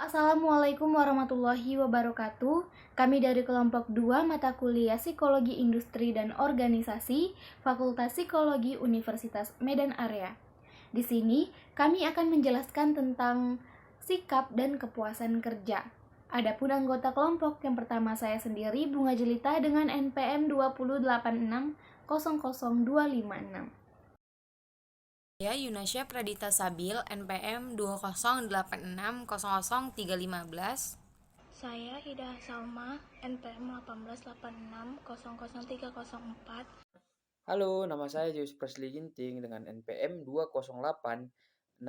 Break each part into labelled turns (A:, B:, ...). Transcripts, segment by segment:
A: Assalamualaikum warahmatullahi wabarakatuh. Kami dari kelompok 2 mata kuliah Psikologi Industri dan Organisasi, Fakultas Psikologi Universitas Medan Area. Di sini kami akan menjelaskan tentang sikap dan kepuasan kerja. Adapun anggota kelompok yang pertama saya sendiri Bunga Jelita dengan NPM 208600256.
B: Saya Yunasya Pradita Sabil, NPM 208600315.
C: Saya Hida Salma, NPM 1886000304.
D: Halo, nama saya Zeus Presli Ginting dengan NPM 208600230.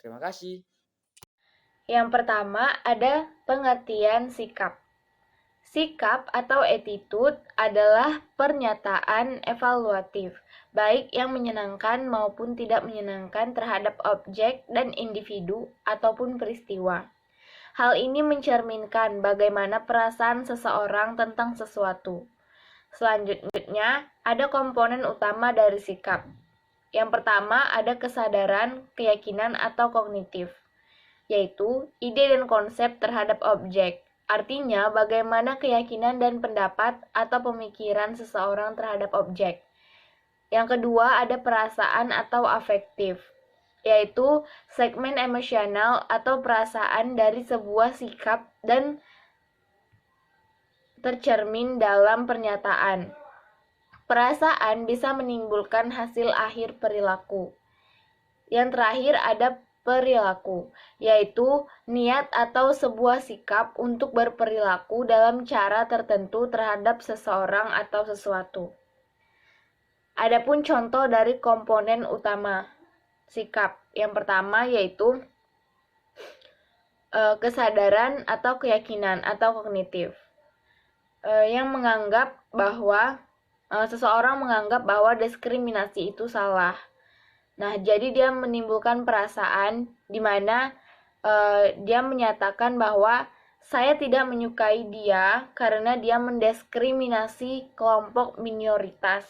D: Terima kasih.
A: Yang pertama ada pengertian sikap. Sikap atau attitude adalah pernyataan evaluatif, baik yang menyenangkan maupun tidak menyenangkan terhadap objek dan individu ataupun peristiwa. Hal ini mencerminkan bagaimana perasaan seseorang tentang sesuatu. Selanjutnya, ada komponen utama dari sikap. Yang pertama ada kesadaran, keyakinan atau kognitif, yaitu ide dan konsep terhadap objek. Artinya, bagaimana keyakinan dan pendapat atau pemikiran seseorang terhadap objek. Yang kedua, ada perasaan atau afektif, yaitu segmen emosional atau perasaan dari sebuah sikap dan tercermin dalam pernyataan. Perasaan bisa menimbulkan hasil akhir perilaku. Yang terakhir ada perilaku, yaitu niat atau sebuah sikap untuk berperilaku dalam cara tertentu terhadap seseorang atau sesuatu. Adapun contoh dari komponen utama sikap, yang pertama yaitu kesadaran atau keyakinan atau kognitif, yang menganggap bahwa seseorang menganggap bahwa diskriminasi itu salah. Nah, jadi dia menimbulkan perasaan di mana dia menyatakan bahwa saya tidak menyukai dia karena dia mendiskriminasi kelompok minoritas.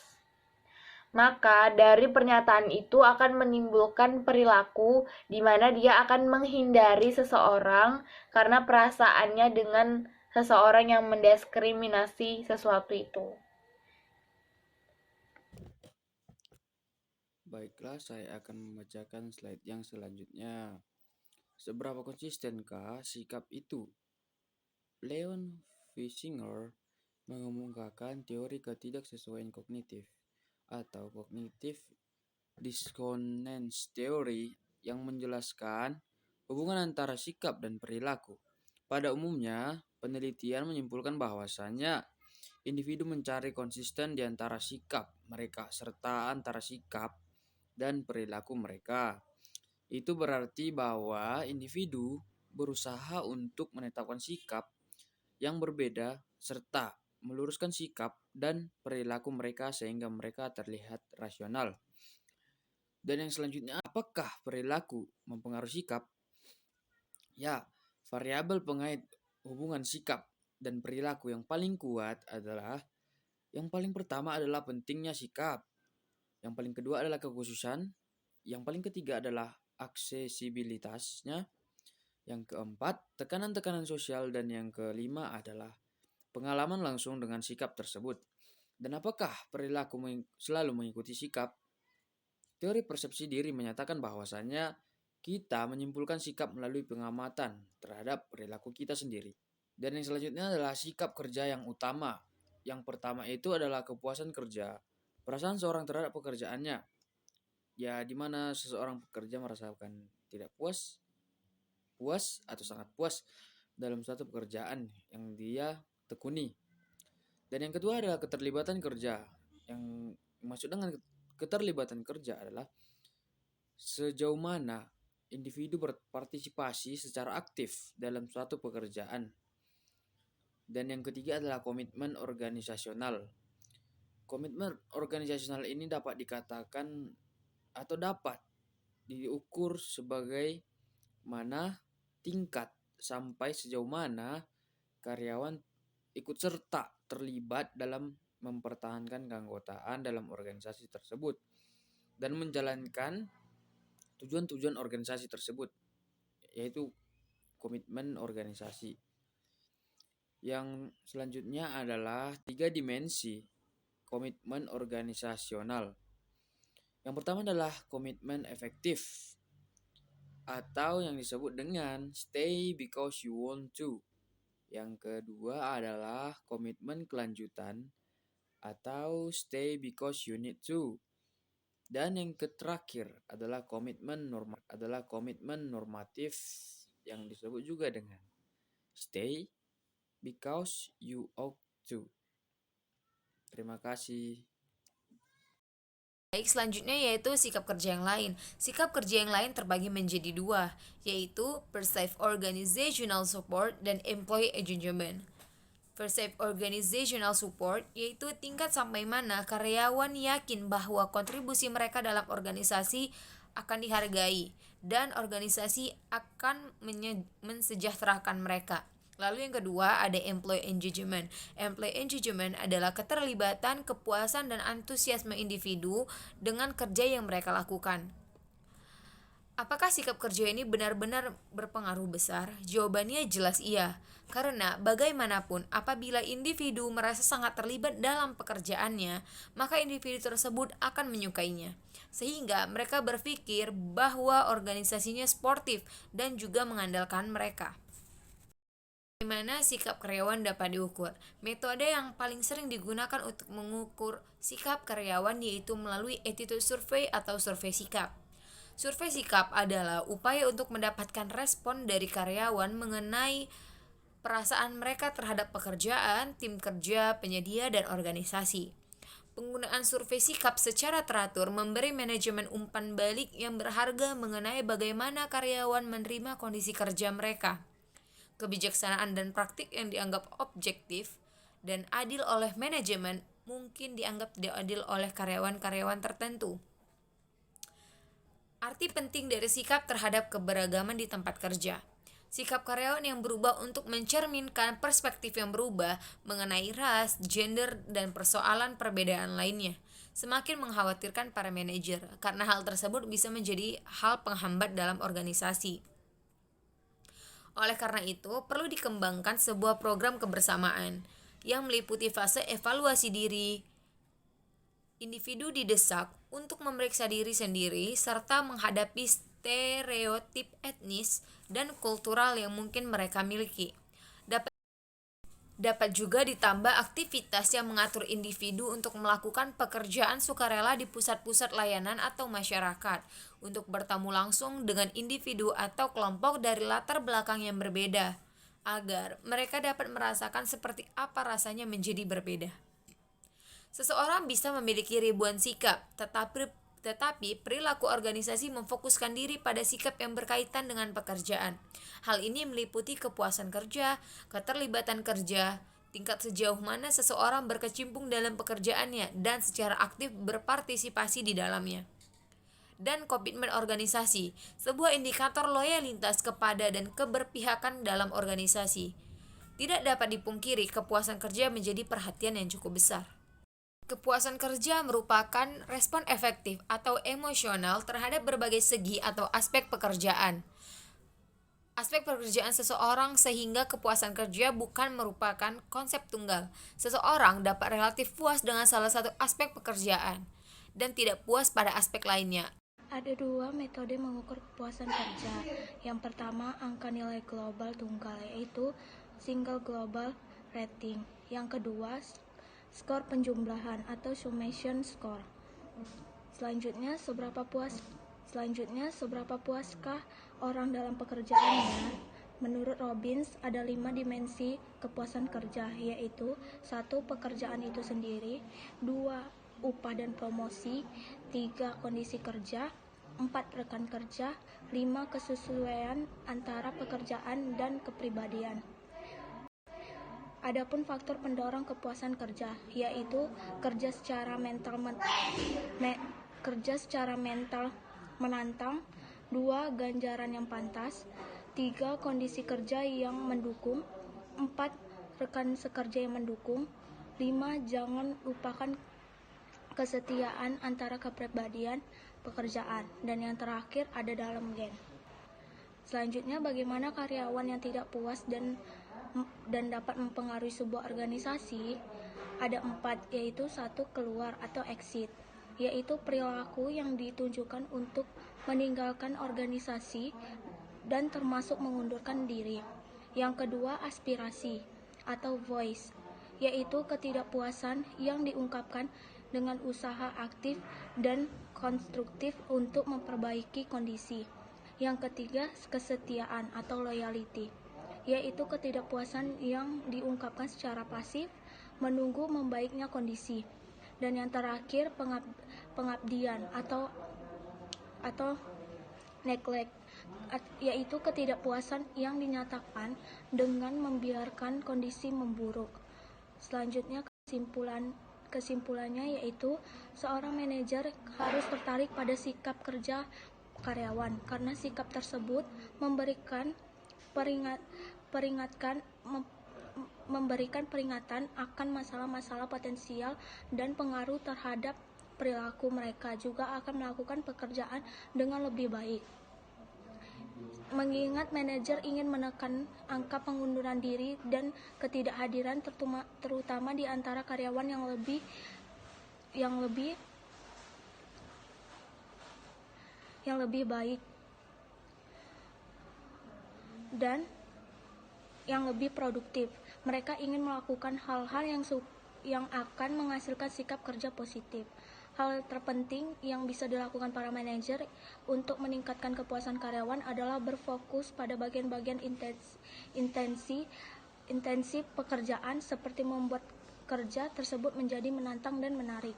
A: Maka dari pernyataan itu akan menimbulkan perilaku di mana dia akan menghindari seseorang karena perasaannya dengan seseorang yang mendiskriminasi sesuatu itu.
D: Baiklah, saya akan membacakan slide yang selanjutnya. Seberapa konsistenkah sikap itu? Leon Fisinger mengemukakan teori ketidaksesuaian kognitif atau cognitive dissonance theory yang menjelaskan hubungan antara sikap dan perilaku. Pada umumnya, penelitian menyimpulkan bahwasannya individu mencari konsisten di antara sikap mereka serta antara sikap dan perilaku mereka. Itu berarti bahwa individu berusaha untuk menetapkan sikap yang berbeda serta meluruskan sikap dan perilaku mereka sehingga mereka terlihat rasional. Dan yang selanjutnya, apakah perilaku mempengaruhi sikap? Ya, variabel pengait hubungan sikap dan perilaku yang paling kuat adalah yang paling pertama adalah pentingnya sikap. Yang paling kedua adalah kekhususan. Yang paling ketiga adalah aksesibilitasnya. Yang keempat, tekanan-tekanan sosial. Dan yang kelima adalah pengalaman langsung dengan sikap tersebut. Dan apakah perilaku selalu mengikuti sikap? Teori persepsi diri menyatakan bahwasannya kita menyimpulkan sikap melalui pengamatan terhadap perilaku kita sendiri. Dan yang selanjutnya adalah sikap kerja yang utama. Yang pertama itu adalah kepuasan kerja. Perasaan seorang terhadap pekerjaannya. Ya, di mana seseorang pekerja merasakan tidak puas, puas atau sangat puas dalam suatu pekerjaan yang dia tekuni. Dan yang kedua adalah keterlibatan kerja. Yang maksud dengan keterlibatan kerja adalah sejauh mana individu berpartisipasi secara aktif dalam suatu pekerjaan. Dan yang ketiga adalah komitmen organisasional. Komitmen organisasional ini dapat dikatakan atau dapat diukur sebagai mana tingkat sampai sejauh mana karyawan ikut serta terlibat dalam mempertahankan keanggotaan dalam organisasi tersebut dan menjalankan tujuan-tujuan organisasi tersebut. yaitu komitmen organisasi. Yang selanjutnya adalah 3 dimensi komitmen organisasional. Yang pertama adalah komitmen efektif atau yang disebut dengan stay because you want to. Yang kedua adalah komitmen kelanjutan atau stay because you need to. Dan yang terakhir adalah komitmen normatif yang disebut juga dengan stay because you ought to. Terima kasih.
B: Baik, selanjutnya yaitu sikap kerja yang lain. Sikap kerja yang lain terbagi menjadi dua, yaitu perceived organizational support dan employee engagement. Perceived organizational support yaitu tingkat sampai mana karyawan yakin bahwa kontribusi mereka dalam organisasi akan dihargai dan organisasi akan mensejahterakan mereka. Lalu yang kedua ada employee engagement. Employee engagement adalah keterlibatan, kepuasan, dan antusiasme individu dengan kerja yang mereka lakukan. Apakah sikap kerja ini benar-benar berpengaruh besar? Jawabannya jelas iya. Karena bagaimanapun apabila individu merasa sangat terlibat dalam pekerjaannya, maka individu tersebut akan menyukainya. Sehingga mereka berpikir bahwa organisasinya sportif dan juga mengandalkan mereka. Bagaimana sikap karyawan dapat diukur? Metode yang paling sering digunakan untuk mengukur sikap karyawan yaitu melalui attitude survey atau survei sikap. Survei sikap adalah upaya untuk mendapatkan respon dari karyawan mengenai perasaan mereka terhadap pekerjaan, tim kerja, penyedia, dan organisasi. Penggunaan survei sikap secara teratur memberi manajemen umpan balik yang berharga mengenai bagaimana karyawan menerima kondisi kerja mereka. Kebijaksanaan dan praktik yang dianggap objektif dan adil oleh manajemen mungkin dianggap tidak adil oleh karyawan-karyawan tertentu. Arti penting dari sikap terhadap keberagaman di tempat kerja. Sikap karyawan yang berubah untuk mencerminkan perspektif yang berubah mengenai ras, gender, dan persoalan perbedaan lainnya semakin mengkhawatirkan para manajer karena hal tersebut bisa menjadi hal penghambat dalam organisasi. Oleh karena itu, perlu dikembangkan sebuah program kebersamaan yang meliputi fase evaluasi diri. Individu didesak untuk memeriksa diri sendiri serta menghadapi stereotip etnis dan kultural yang mungkin mereka miliki. Dapat juga ditambah aktivitas yang mengatur individu untuk melakukan pekerjaan sukarela di pusat-pusat layanan atau masyarakat, untuk bertemu langsung dengan individu atau kelompok dari latar belakang yang berbeda, agar mereka dapat merasakan seperti apa rasanya menjadi berbeda. Seseorang bisa memiliki ribuan sikap, tetapi perilaku organisasi memfokuskan diri pada sikap yang berkaitan dengan pekerjaan. Hal ini meliputi kepuasan kerja, keterlibatan kerja, tingkat sejauh mana seseorang berkecimpung dalam pekerjaannya dan secara aktif berpartisipasi di dalamnya. Dan komitmen organisasi, sebuah indikator loyalitas kepada dan keberpihakan dalam organisasi. Tidak dapat dipungkiri kepuasan kerja menjadi perhatian yang cukup besar. Kepuasan kerja merupakan respon efektif atau emosional terhadap berbagai segi atau aspek pekerjaan. Aspek pekerjaan seseorang sehingga kepuasan kerja bukan merupakan konsep tunggal. Seseorang dapat relatif puas dengan salah satu aspek pekerjaan dan tidak puas pada aspek lainnya.
C: Ada dua metode mengukur kepuasan kerja. Yang pertama, angka nilai global tunggal, yaitu single global rating. Yang kedua, skor penjumlahan atau summation score. Selanjutnya, seberapa puaskah orang dalam pekerjaannya? Menurut Robbins, ada 5 dimensi kepuasan kerja, yaitu 1. Pekerjaan itu sendiri, 2. Upah dan promosi, 3. Kondisi kerja, 4. Rekan kerja, 5. Kesesuaian antara pekerjaan dan kepribadian. Adapun faktor pendorong kepuasan kerja, yaitu kerja secara mental menantang, 2. Ganjaran yang pantas, 3. Kondisi kerja yang mendukung, 4. Rekan sekerja yang mendukung, 5. Jangan lupakan kesetiaan antara kepribadian pekerjaan, dan yang terakhir ada dalam geng. Selanjutnya, bagaimana karyawan yang tidak puas dan dapat mempengaruhi sebuah organisasi? Ada 4, yaitu 1, keluar atau exit, yaitu perilaku yang ditunjukkan untuk meninggalkan organisasi dan termasuk mengundurkan diri. Yang kedua, aspirasi atau voice, yaitu ketidakpuasan yang diungkapkan dengan usaha aktif dan konstruktif untuk memperbaiki kondisi. Yang ketiga, kesetiaan atau loyalty, yaitu ketidakpuasan yang diungkapkan secara pasif menunggu membaiknya kondisi. Dan yang terakhir, pengabdian atau neglect, yaitu ketidakpuasan yang dinyatakan dengan membiarkan kondisi memburuk. Selanjutnya, kesimpulannya yaitu seorang manajer harus tertarik pada sikap kerja karyawan, karena sikap tersebut memberikan peringatan akan masalah-masalah potensial dan pengaruh terhadap perilaku mereka, juga akan melakukan pekerjaan dengan lebih baik. Mengingat manajer ingin menekan angka pengunduran diri dan ketidakhadiran, terutama di antara karyawan yang lebih baik dan yang lebih produktif. Mereka ingin melakukan hal-hal yang akan menghasilkan sikap kerja positif. Hal terpenting yang bisa dilakukan para manajer untuk meningkatkan kepuasan karyawan adalah berfokus pada bagian-bagian intensif pekerjaan, seperti membuat kerja tersebut menjadi menantang dan menarik.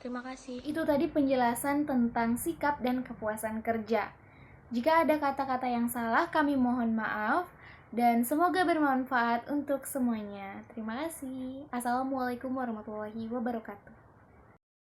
C: Terima kasih.
A: Itu tadi penjelasan tentang sikap dan kepuasan kerja. Jika ada kata-kata yang salah, kami mohon maaf dan semoga bermanfaat untuk semuanya. Terima kasih. Assalamualaikum warahmatullahi wabarakatuh.